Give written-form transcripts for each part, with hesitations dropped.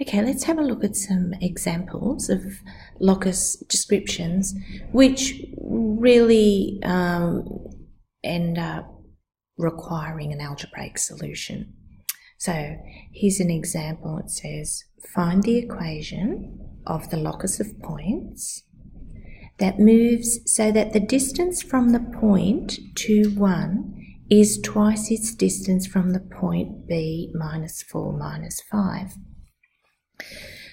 Okay, let's have a look at some examples of locus descriptions which really end up requiring an algebraic solution. So here's an example. It says, find the equation of the locus of points that moves so that the distance from the point to 1 is twice its distance from the point B minus 4 minus 5.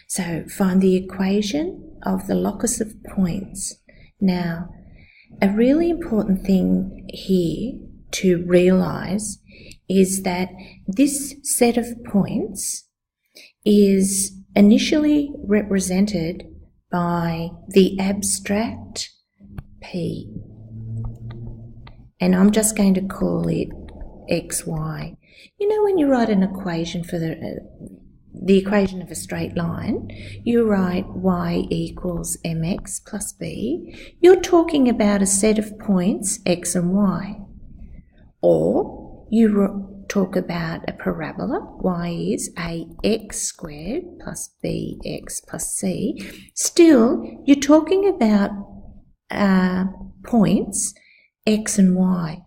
So find the equation of the locus of points. Now, a really important thing here to realise is that this set of points is initially represented by the abstract P. And I'm just going to call it xy. You know, when you write an equation for the equation of a straight line, you write y equals mx plus b. You're talking about a set of points x and y. Or you talk about a parabola, y is ax squared plus bx plus c. Still, you're talking about points x and y.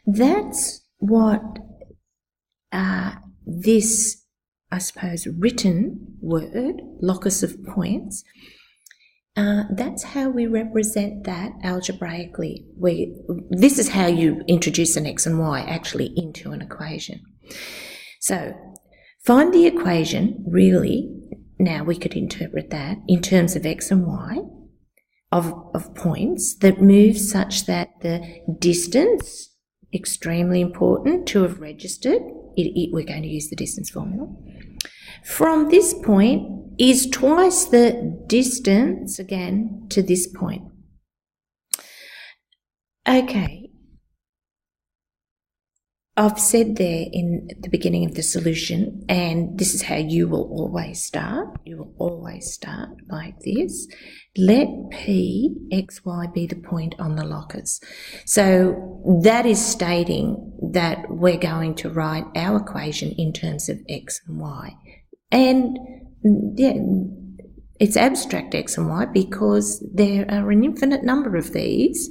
That's what this, I suppose, written word, locus of points, that's how we represent that algebraically. This is how you introduce an x and y actually into an equation. So find the equation, really, now we could interpret that in terms of x and y of points that move such that the distance, extremely important to have registered, we're going to use the distance formula, from this point is twice the distance, again, to this point. Okay, I've said there in the beginning of the solution, and this is how you will always start. You will always start like this. Let P, x, y be the point on the locus. So that is stating that we're going to write our equation in terms of x and y. And yeah, it's abstract x and y because there are an infinite number of these.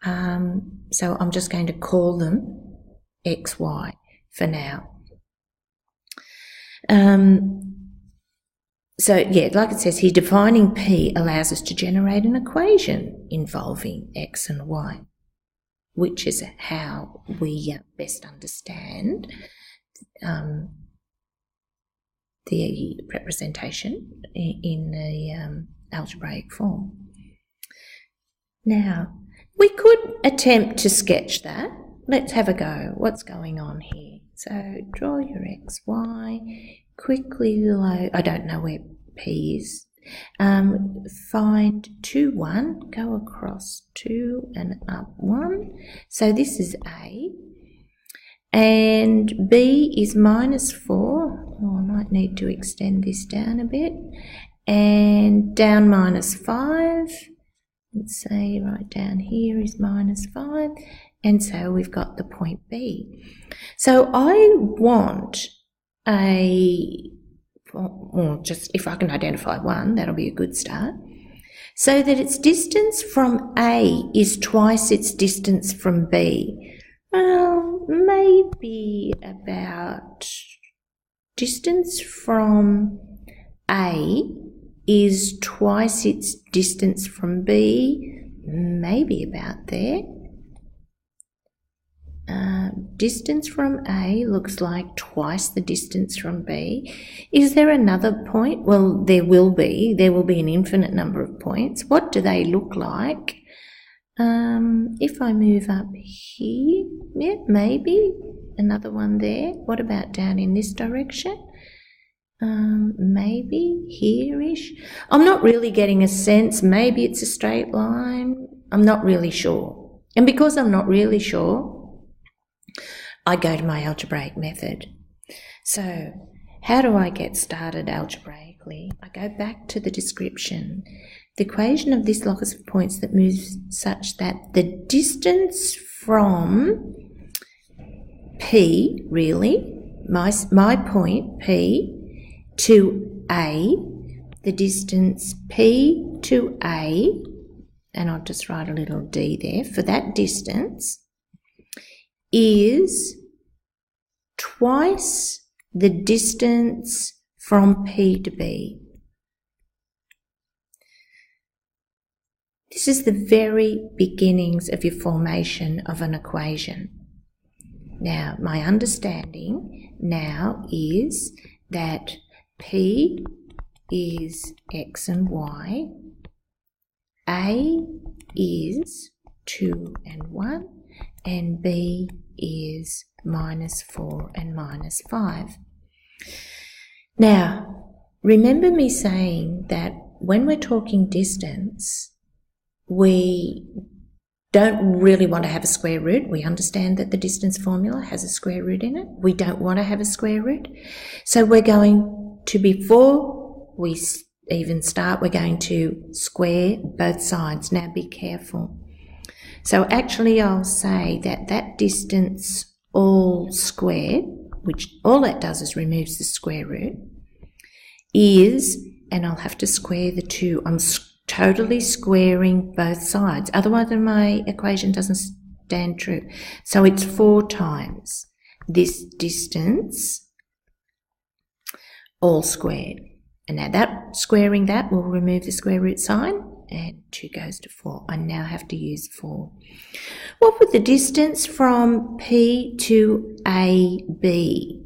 So I'm just going to call them x, y for now. So yeah, like it says here, defining P allows us to generate an equation involving x and y, which is how we best understand the representation in the algebraic form. Now, we could attempt to sketch that. Let's have a go. What's going on here? So draw your x, y, quickly below, I don't know where P is. Find 2, 1, go across 2 and up 1. So this is A. And B is minus 4. Oh, I might need to extend this down a bit. And down minus 5. Let's say right down here is minus 5. And so we've got the point B. So I want just if I can identify one, that'll be a good start. So that its distance from A is twice its distance from B. Well, maybe about distance from A is twice its distance from B, maybe about there. Distance from A looks like twice the distance from B. Is there another point? Well, there will be. There will be an infinite number of points. What do they look like? If I move up here, yeah, maybe another one there. What about down in this direction? Maybe here-ish. I'm not really getting a sense. Maybe it's a straight line. I'm not really sure. And because I'm not really sure, I go to my algebraic method. So how do I get started algebraically? I go back to the description. The equation of this locus of points that moves such that the distance from P, really, my point P, to A, the distance P to A, and I'll just write a little d there, for that distance is twice the distance from P to B. This is the very beginnings of your formation of an equation. Now, my understanding now is that P is x and y, A is 2 and 1, and B is -4 and -5. Now, remember me saying that when we're talking distance, we don't really want to have a square root. We understand that the distance formula has a square root in it. We don't want to have a square root. So we're going to, before we even start, we're going to square both sides. Now be careful. So actually I'll say that that distance all squared, which all that does is removes the square root, is, and I'll have to square the 2. I'm totally squaring both sides. Otherwise my equation doesn't stand true. So it's 4 times this distance all squared. And now that squaring that will remove the square root sign, and 2 goes to 4. I now have to use 4. What would the distance from P to AB?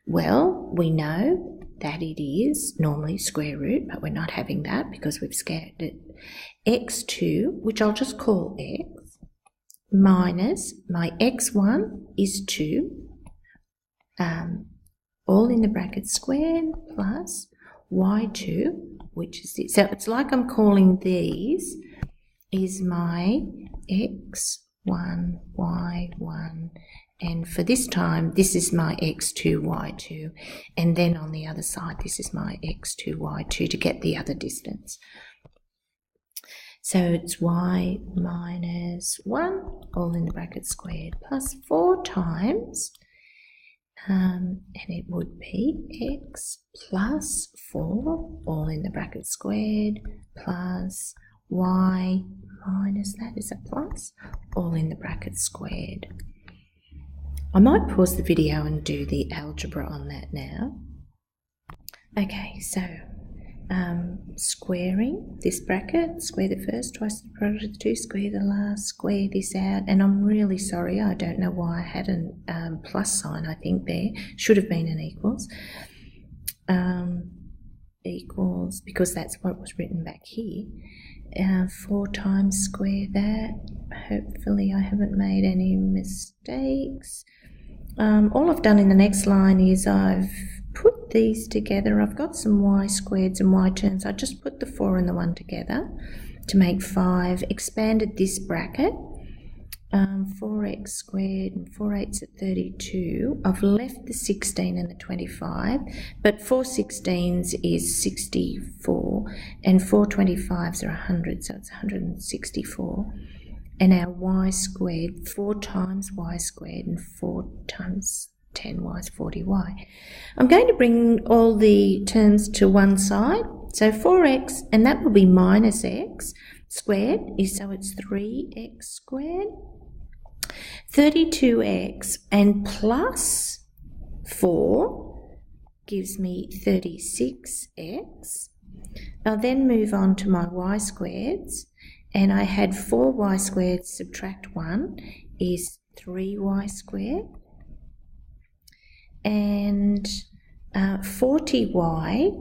Well, we know that it is normally square root, but we're not having that because we've scaled it. x2, which I'll just call x, minus my x1 is 2, all in the bracket squared, plus y2, which is this. So it's like I'm calling these is my x1, y1, and for this time, this is my x2, y2, and then on the other side, this is my x2, y2 to get the other distance. So it's y minus 1, all in the bracket squared, plus 4 times, and it would be x plus 4, all in the bracket squared, plus y minus that is a plus, all in the bracket squared. I might pause the video and do the algebra on that now. Okay, so squaring this bracket, square the first, twice the product of the 2, square the last, square this out, and I'm really sorry, I don't know why I had a plus sign, I think there should have been an equals. Equals, because that's what was written back here. 4 times square that. Hopefully I haven't made any mistakes. All I've done in the next line is I've put these together. I've got some y squareds and y terms. I just put the 4 and the 1 together to make 5. Expanded this bracket. 4x squared and 4 8s at 32. I've left the 16 and the 25, but 4 16s is 64 and 4 25s are 100, so it's 164. And our y squared, 4 times y squared and 4 times 10y is 40y. I'm going to bring all the terms to one side. So 4x, and that will be minus x squared, so it's 3x squared. 32x and plus 4 gives me 36x. I'll then move on to my y squareds, and I had 4y squared subtract 1 is 3y squared, and 40y,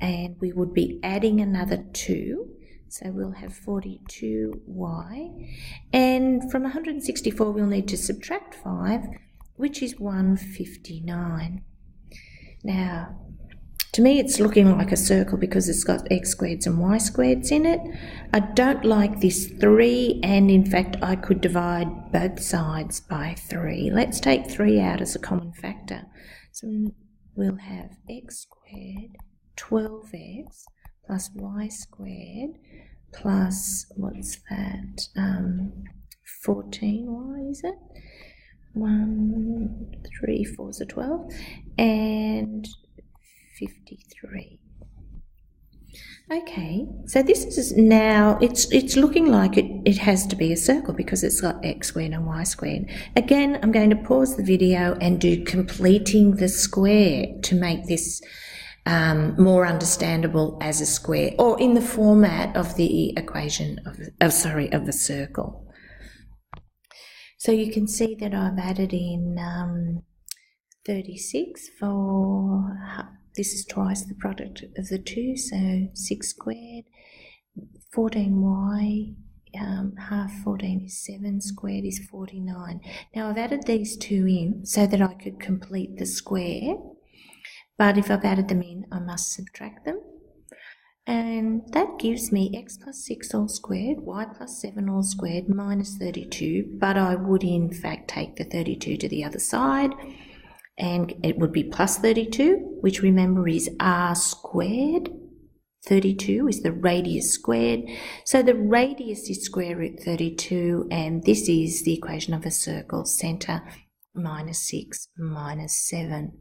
and we would be adding another 2. So we'll have 42y, and from 164 we'll need to subtract 5, which is 159. Now, to me it's looking like a circle because it's got x squareds and y squareds in it. I don't like this 3, and in fact I could divide both sides by 3. Let's take 3 out as a common factor. So we'll have x squared, 12x, plus y squared, plus, what's that, 14y, is it? 1, 3, 4 is a 12, and 53. Okay, so this is now, it's looking like it has to be a circle because it's got x squared and y squared. Again, I'm going to pause the video and do completing the square to make this more understandable as a square, or in the format of the equation of the circle. So you can see that I've added in 36 for, this is twice the product of the two, so 6 squared, 14y, half 14 is 7, squared is 49. Now I've added these two in so that I could complete the square, but if I've added them in, I must subtract them. And that gives me x plus 6 all squared, y plus 7 all squared, minus 32, but I would in fact take the 32 to the other side, and it would be plus 32, which remember is r squared. 32 is the radius squared, so the radius is square root 32, and this is the equation of a circle, centre minus 6 minus 7.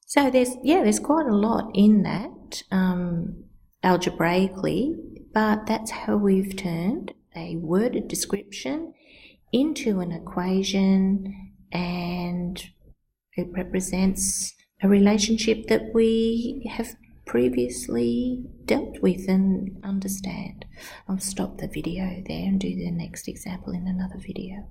So there's quite a lot in that algebraically, but that's how we've turned a worded description into an equation, and it represents a relationship that we have previously dealt with and understand. I'll stop the video there and do the next example in another video.